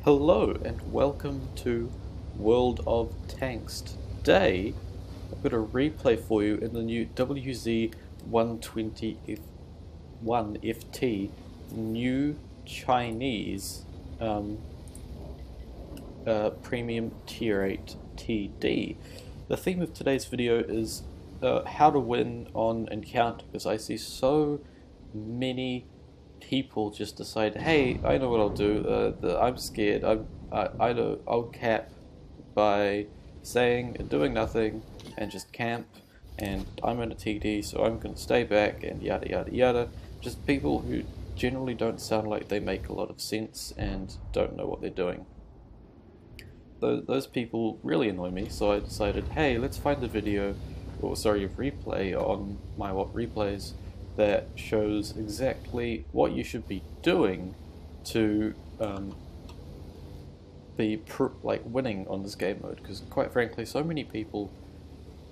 Hello and welcome to World of Tanks. Today I've got a replay for you in the new WZ120F1FT new Chinese premium tier 8 TD. The theme of today's video is how to win on encounter, because I see so many people just decide, hey, I know what I'll do. I'm scared. I know I'll cap by saying and doing nothing and just camp. And I'm in a TD, so I'm going to stay back and yada yada yada. Just people who generally don't sound like they make a lot of sense and don't know what they're doing. Those people really annoy me, so I decided, hey, let's find a video, or sorry, a replay on my What Replays that shows exactly what you should be doing to be winning on this game mode, because quite frankly so many people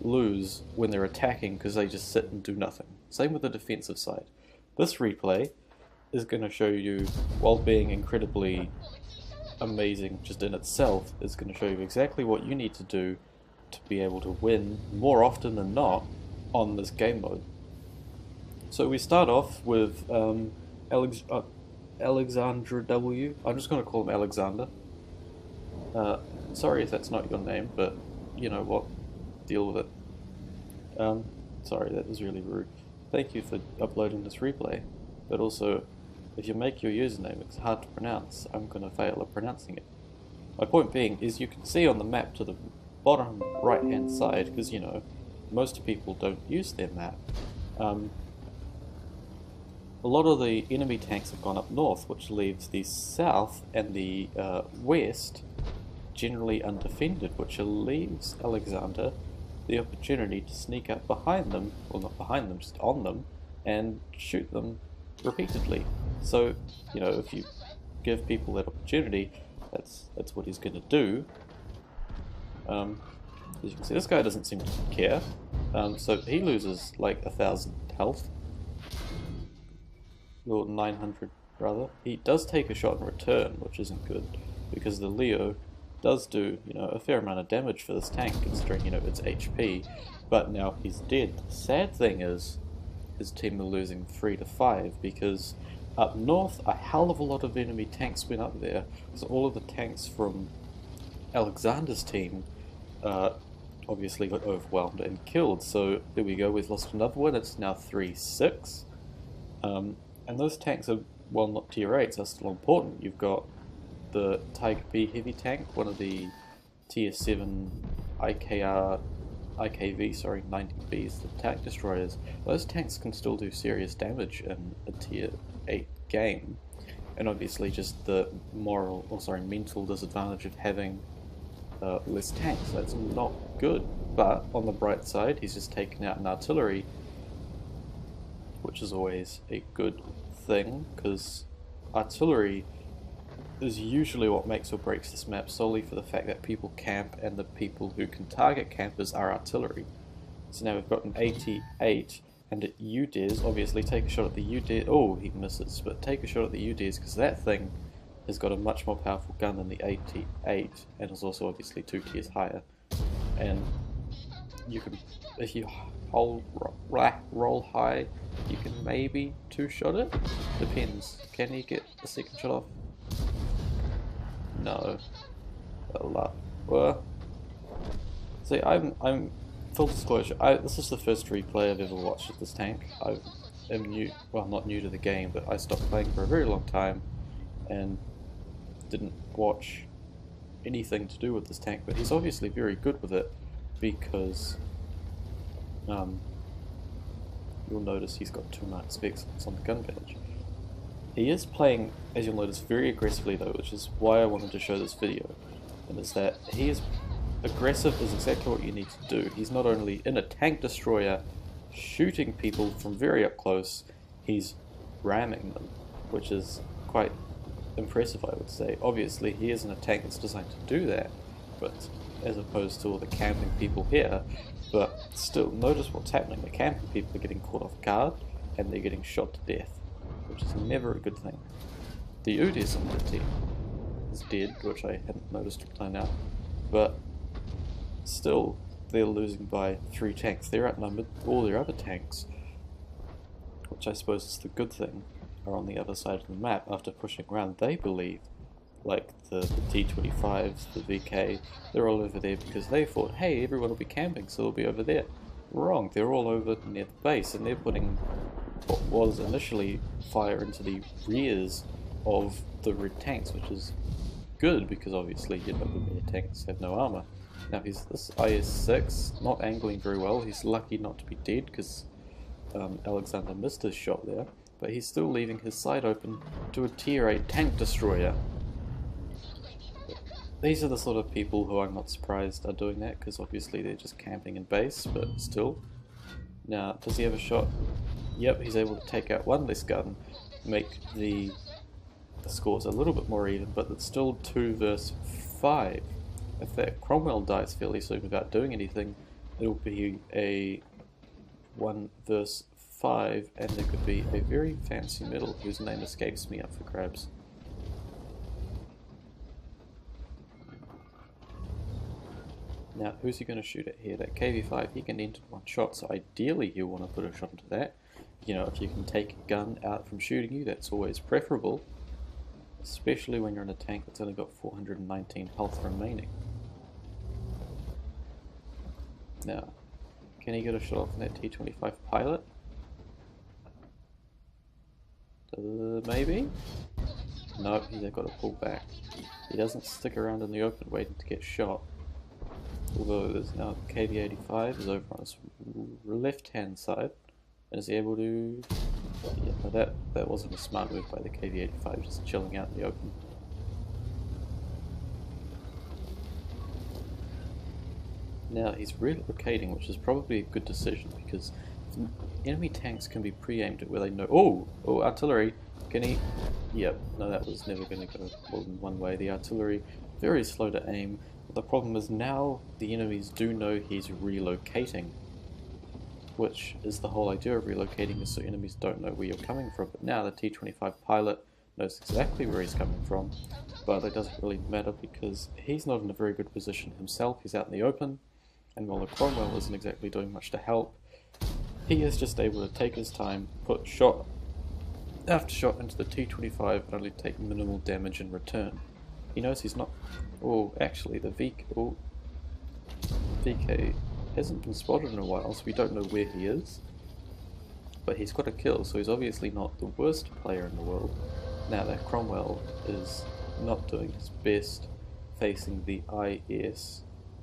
lose when they're attacking because they just sit and do nothing. Same with the defensive side. This replay is going to show you, while being incredibly amazing just in itself, is going to show you exactly what you need to do to be able to win more often than not on this game mode. So we start off with Alexandra W. I'm just going to call him Alexander. Sorry if that's not your name, but you know what, deal with it. Sorry, that was really rude. Thank you for uploading this replay, but also, if you make your username it's hard to pronounce, I'm going to fail at pronouncing it. My point being is you can see on the map to the bottom right hand side, because you know, most people don't use their map. A lot of the enemy tanks have gone up north, which leaves the south and the west generally undefended, which leaves Alexander the opportunity to sneak up behind them, well not behind them, just on them, and shoot them repeatedly. So, you know, if you give people that opportunity, that's what he's going to do. As you can see, this guy doesn't seem to care, so he loses like 1,000 health. Or 900 rather. He does take a shot in return, which isn't good, because the Leo does do, you know, a fair amount of damage for this tank, considering, you know, its HP, but now he's dead. The sad thing is, his team are losing 3 to 5, because up north, a hell of a lot of enemy tanks went up there, so all of the tanks from Alexander's team obviously got overwhelmed and killed, so there we go, we've lost another one, it's now 3-6. And those tanks are, well, not tier 8s, are still important. You've got the Tiger B heavy tank, one of the tier 7 IKV, sorry, 90Bs, the tank destroyers. Those tanks can still do serious damage in a tier 8 game. And obviously just the mental disadvantage of having less tanks. That's not good. But on the bright side, he's just taken out an artillery, which is always a good thing, because artillery is usually what makes or breaks this map, solely for the fact that people camp, and the people who can target campers are artillery. So now we've got an 88, and at UDES, obviously take a shot at the UDES, oh he misses, but take a shot at the UDES, because that thing has got a much more powerful gun than the 88, and is also obviously 2 tiers higher. And you can, if you roll high, you can maybe 2-shot it. Depends. Can he get a second shot off? No. Well, see, I'm full disclosure. This is the first replay I've ever watched of this tank. I am new, well, not new to the game, but I stopped playing for a very long time and didn't watch anything to do with this tank. But he's obviously very good with it, because you'll notice he's got 2 marked specs on the gun badge. He is playing, as you'll notice, very aggressively though, which is why I wanted to show this video. And is that he is aggressive is exactly what you need to do. He's not only in a tank destroyer shooting people from very up close, he's ramming them, which is quite impressive, I would say. Obviously he isn't a tank that's designed to do that, but as opposed to all the camping people here. But still, notice what's happening. The camping people are getting caught off guard, and they're getting shot to death, which is never a good thing. The UDES on the team is dead, which I hadn't noticed until now. But still, they're losing by 3 tanks. They're outnumbered. All their other tanks, which I suppose is the good thing, are on the other side of the map. After pushing around, they believe, like the T-25s, the VK, they're all over there because they thought, hey, everyone will be camping, so they'll be over there. Wrong, they're all over near the base, and they're putting what was initially fire into the rears of the red tanks, which is good because obviously the red tanks have no armor. Now he's this IS-6, not angling very well. He's lucky not to be dead because Alexander missed his shot there, but he's still leaving his side open to a tier 8 tank destroyer. These are the sort of people who I'm not surprised are doing that, because obviously they're just camping in base, but still. Now, does he have a shot? Yep, he's able to take out one less gun, make the scores a little bit more even, but it's still 2 versus 5. If that Cromwell dies fairly soon without doing anything, it'll be a 1 versus 5, and there could be a very fancy middle whose name escapes me up for grabs. Now, who's he going to shoot at here? That KV-5, he can end in 1 shot, so ideally he'll want to put a shot into that. You know, if you can take a gun out from shooting you, that's always preferable. Especially when you're in a tank that's only got 419 health remaining. Now, can he get a shot off on that T-25 pilot? Maybe? No, he's got to pull back. He doesn't stick around in the open waiting to get shot. Although there's now KV-85 is over on his left hand side. And is he able to... Yeah, no, that wasn't a smart move by the KV-85, just chilling out in the open. Now he's relocating, which is probably a good decision because enemy tanks can be pre-aimed at where they know... Oh, artillery! Can he... Yep, no, that was never going to go more than one way. The artillery, very slow to aim. The problem is now the enemies do know he's relocating, which is the whole idea of relocating, is so enemies don't know where you're coming from. But now the T-25 pilot knows exactly where he's coming from, but it doesn't really matter because he's not in a very good position himself. He's out in the open, and while the Cromwell isn't exactly doing much to help, he is just able to take his time, put shot after shot into the T-25 and only take minimal damage in return. He knows he's not... Oh, actually, the VK hasn't been spotted in a while, so we don't know where he is. But he's got a kill, so he's obviously not the worst player in the world. Now that Cromwell is not doing his best facing the IS.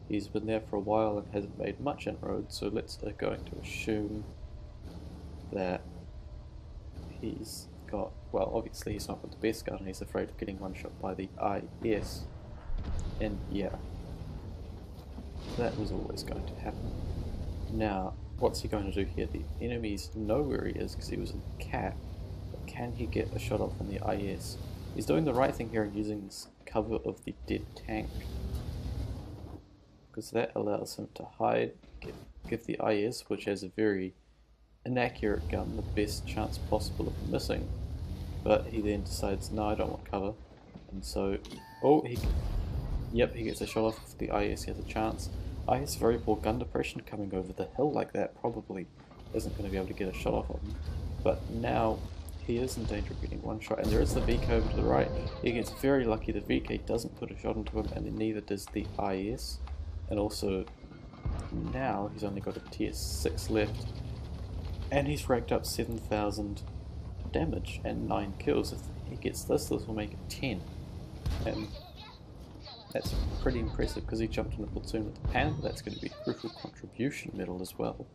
He's been there for a while and hasn't made much inroads, so let's going to assume that he's got... Well, obviously he's not got the best gun, he's afraid of getting one shot by the IS. And yeah, that was always going to happen. Now, what's he going to do here? The enemies know where he is because he was in the cap, but can he get a shot off on the IS? He's doing the right thing here and using this cover of the dead tank, because that allows him to hide, give the IS, which has a very inaccurate gun, the best chance possible of missing. But he then decides, no, I don't want cover, and so, yep, he gets a shot off. The IS has a chance. IS very poor gun depression, coming over the hill like that probably isn't going to be able to get a shot off on him. But now he is in danger of getting one shot, and there is the VK over to the right. He gets very lucky. The VK doesn't put a shot into him, and then neither does the IS. And also now he's only got a tier 6 left, and he's racked up 7,000 damage and 9 kills. If he gets this will make it 10, and that's pretty impressive because he jumped in a platoon with the Panther. That's going to be a crucial contribution medal as well.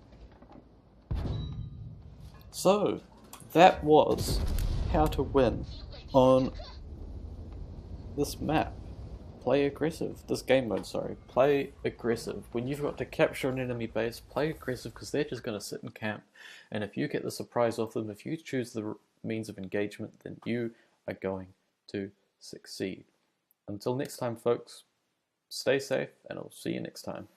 So that was how to win on this map. Play aggressive. This game mode, sorry. Play aggressive. When you've got to capture an enemy base, play aggressive because they're just going to sit and camp. And if you get the surprise off them, if you choose the means of engagement, then you are going to succeed. Until next time, folks, stay safe, and I'll see you next time.